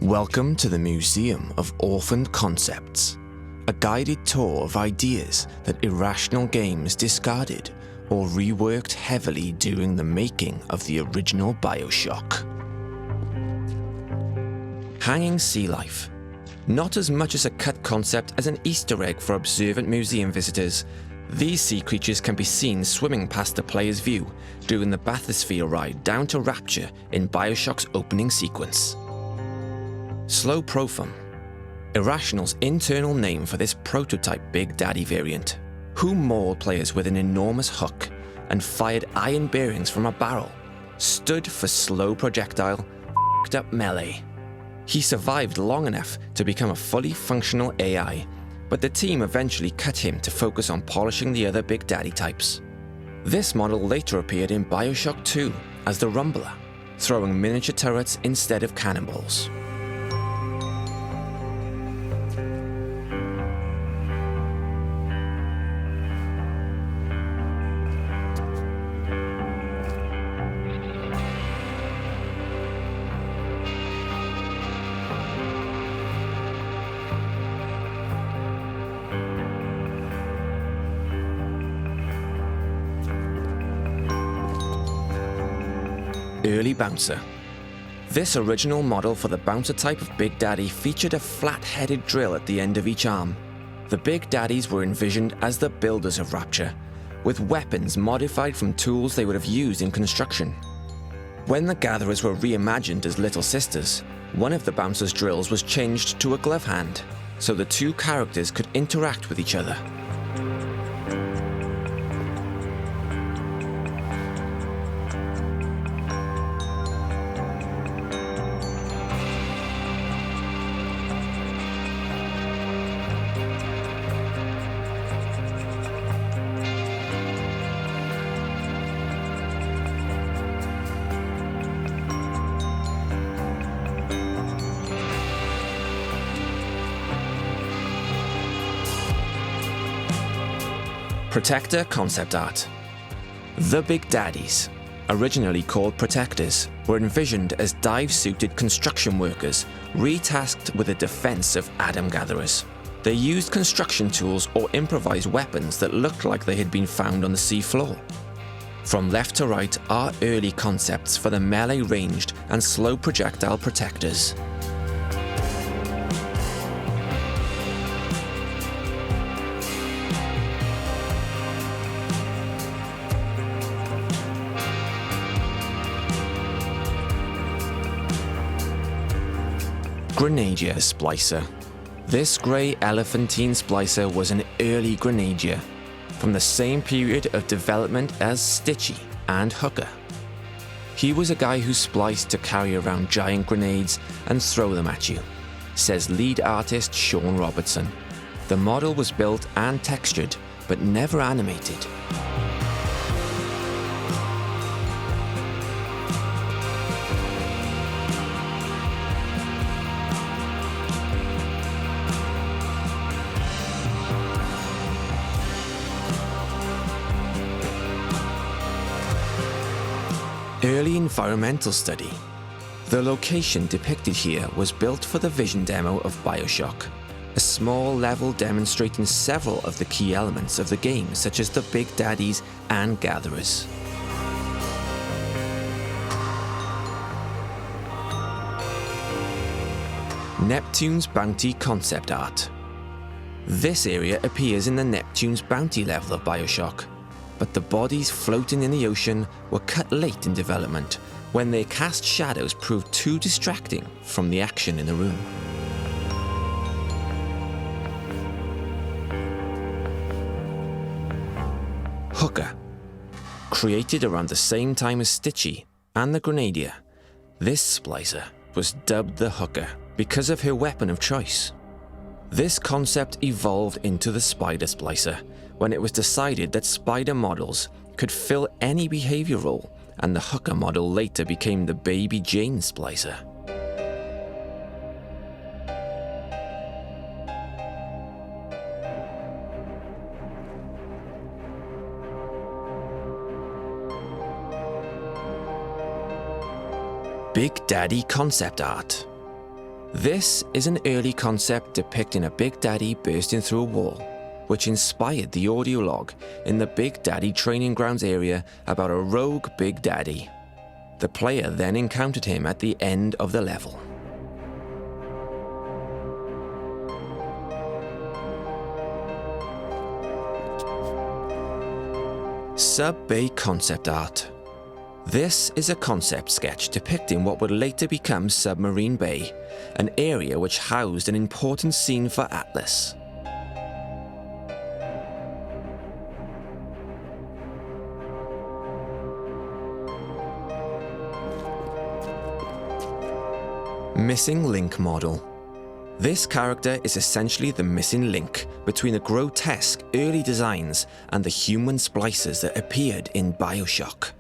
Welcome to the Museum of Orphaned Concepts, a guided tour of ideas that irrational games discarded or reworked heavily during the making of the original Bioshock. Hanging sea life. Not as much as a cut concept as an Easter egg for observant museum visitors, these sea creatures can be seen swimming past the player's view during the bathysphere ride down to Rapture in Bioshock's opening sequence. Slow Profum, Irrational's internal name for this prototype Big Daddy variant, who mauled players with an enormous hook and fired iron bearings from a barrel, stood for slow projectile, f***ed up melee. He survived long enough to become a fully functional AI, but the team eventually cut him to focus on polishing the other Big Daddy types. This model later appeared in Bioshock 2 as the Rumbler, throwing miniature turrets instead of cannonballs. Early Bouncer. This original model for the bouncer type of Big Daddy featured a flat-headed drill at the end of each arm. The Big Daddies were envisioned as the builders of Rapture, with weapons modified from tools they would have used in construction. When the Gatherers were reimagined as Little Sisters, one of the bouncer's drills was changed to a glove hand, so the two characters could interact with each other. Protector concept art. The Big Daddies, originally called Protectors, were envisioned as dive-suited construction workers, retasked with the defense of Atom Gatherers. They used construction tools or improvised weapons that looked like they had been found on the seafloor. From left to right are early concepts for the melee-ranged and slow projectile Protectors. Grenadier Splicer. This grey elephantine splicer was an early Grenadier, from the same period of development as Stitchy and Hooker. He was a guy who spliced to carry around giant grenades and throw them at you, says lead artist Sean Robertson. The model was built and textured, but never animated. Early environmental study. The location depicted here was built for the vision demo of Bioshock, a small level demonstrating several of the key elements of the game, such as the Big Daddies and Gatherers. Neptune's Bounty concept art. This area appears in the Neptune's Bounty level of Bioshock, but the bodies floating in the ocean were cut late in development when their cast shadows proved too distracting from the action in the room. Hooker. Created around the same time as Stitchy and the Grenadier, this splicer was dubbed the Hooker because of her weapon of choice. This concept evolved into the Spider Splicer when it was decided that spider models could fill any behavior role, and the Hooker model later became the Baby Jane Splicer. Big Daddy concept art. This is an early concept depicting a Big Daddy bursting through a wall, which inspired the audio log in the Big Daddy training grounds area about a rogue Big Daddy. The player then encountered him at the end of the level. Sub-Bay concept art. This is a concept sketch depicting what would later become Submarine Bay, an area which housed an important scene for Atlas. Missing link model. This character is essentially the missing link between the grotesque early designs and the human splicers that appeared in Bioshock.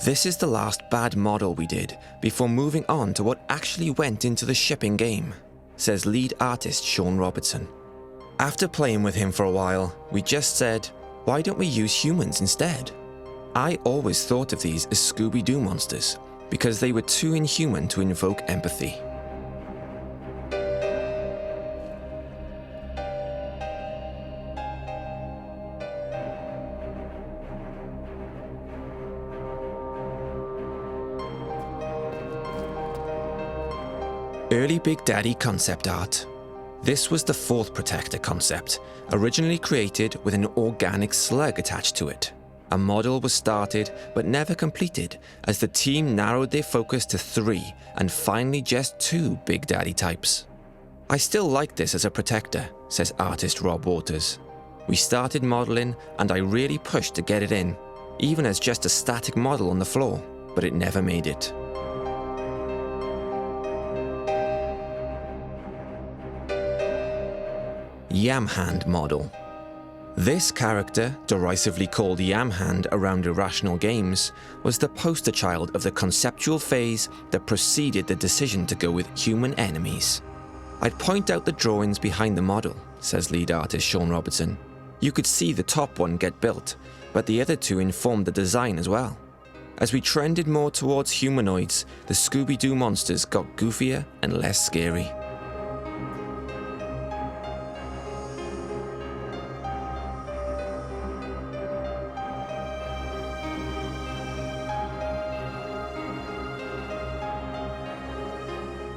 This is the last bad model we did before moving on to what actually went into the shipping game, says lead artist Sean Robertson. After playing with him for a while, we just said, why don't we use humans instead? I always thought of these as Scooby-Doo monsters because they were too inhuman to invoke empathy. Early Big Daddy concept art. This was the fourth Protector concept, originally created with an organic slug attached to it. A model was started but never completed as the team narrowed their focus to 3 and finally just 2 Big Daddy types. I still like this as a Protector, says artist Rob Waters. We started modeling and I really pushed to get it in, even as just a static model on the floor, but it never made it. Yamhand model. This character, derisively called Yamhand around Irrational Games, was the poster child of the conceptual phase that preceded the decision to go with human enemies. I'd point out the drawings behind the model, says lead artist Sean Robertson. You could see the top one get built, but the other 2 informed the design as well. As we trended more towards humanoids, the Scooby-Doo monsters got goofier and less scary.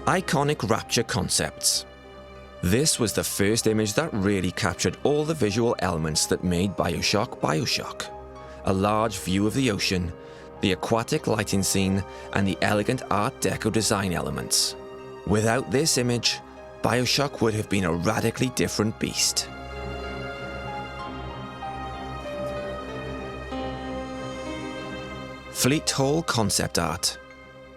Iconic Rapture concepts. This was the first image that really captured all the visual elements that made Bioshock Bioshock. A large view of the ocean, the aquatic lighting scene, and the elegant Art Deco design elements. Without this image, Bioshock would have been a radically different beast. Fleet Hall concept art.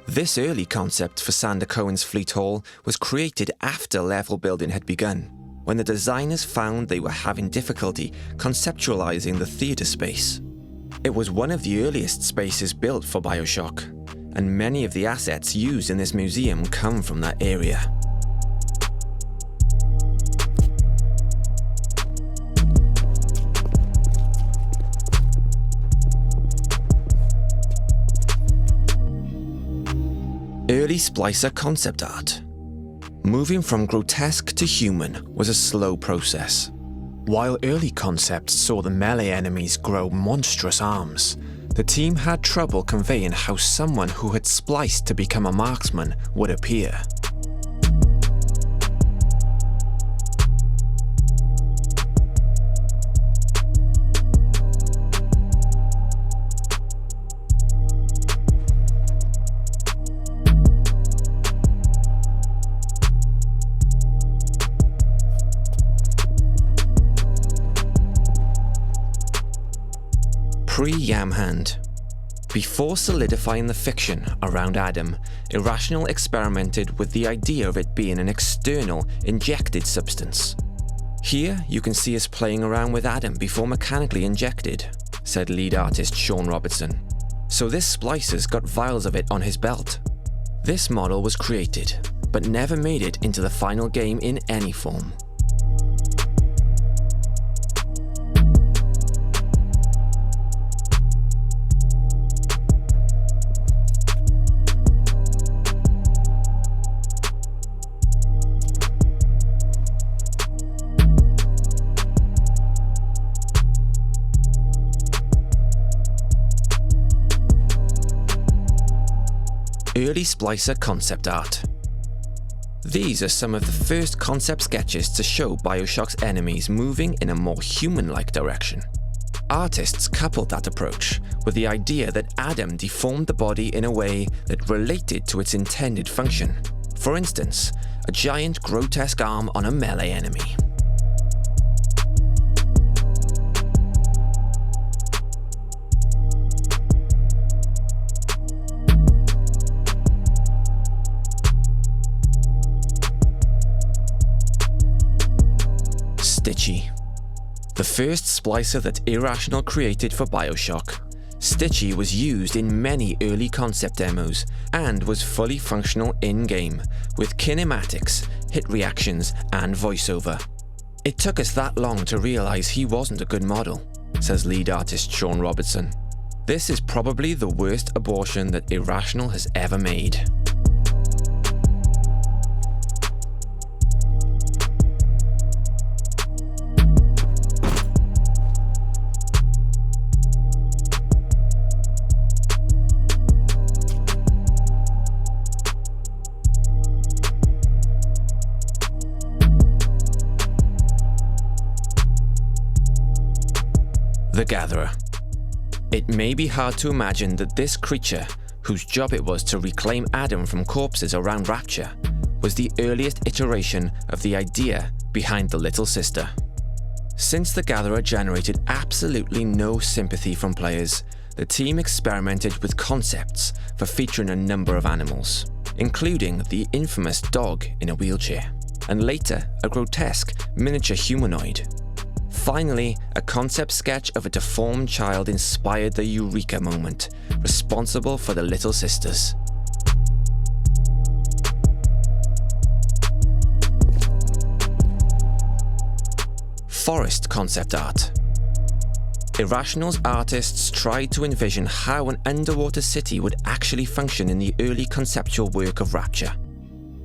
This early concept for Sander Cohen's Fleet Hall was created after level building had begun, when the designers found they were having difficulty conceptualizing the theater space. It was one of the earliest spaces built for Bioshock, and many of the assets used in this museum come from that area. Early Splicer concept art. Moving from grotesque to human was a slow process. While early concepts saw the melee enemies grow monstrous arms, the team had trouble conveying how someone who had spliced to become a marksman would appear. Pre-Yamhand. Before solidifying the fiction around Adam, Irrational experimented with the idea of it being an external, injected substance. Here, you can see us playing around with Adam before mechanically injected, said lead artist Sean Robertson. So this splicer's got vials of it on his belt. This model was created, but never made it into the final game in any form. early splicer concept art. These are some of the first concept sketches to show Bioshock's enemies moving in a more human-like direction. Artists coupled that approach with the idea that Adam deformed the body in a way that related to its intended function. For instance, a giant grotesque arm on a melee enemy. Stitchy. The first splicer that Irrational created for Bioshock, Stitchy was used in many early concept demos and was fully functional in-game, with kinematics, hit reactions, and voiceover. It took us that long to realise he wasn't a good model, says lead artist Sean Robertson. This is probably the worst abortion that Irrational has ever made. The Gatherer. It may be hard to imagine that this creature, whose job it was to reclaim Adam from corpses around Rapture, was the earliest iteration of the idea behind the Little Sister. Since the Gatherer generated absolutely no sympathy from players, the team experimented with concepts for featuring a number of animals, including the infamous dog in a wheelchair, and later a grotesque miniature humanoid. Finally, a concept sketch of a deformed child inspired the Eureka moment, responsible for the Little Sisters. Forest concept art. Irrational's artists tried to envision how an underwater city would actually function in the early conceptual work of Rapture.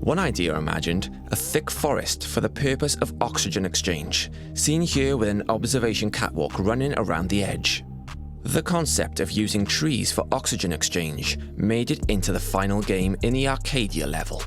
One idea imagined a thick forest for the purpose of oxygen exchange, seen here with an observation catwalk running around the edge. The concept of using trees for oxygen exchange made it into the final game in the Arcadia level.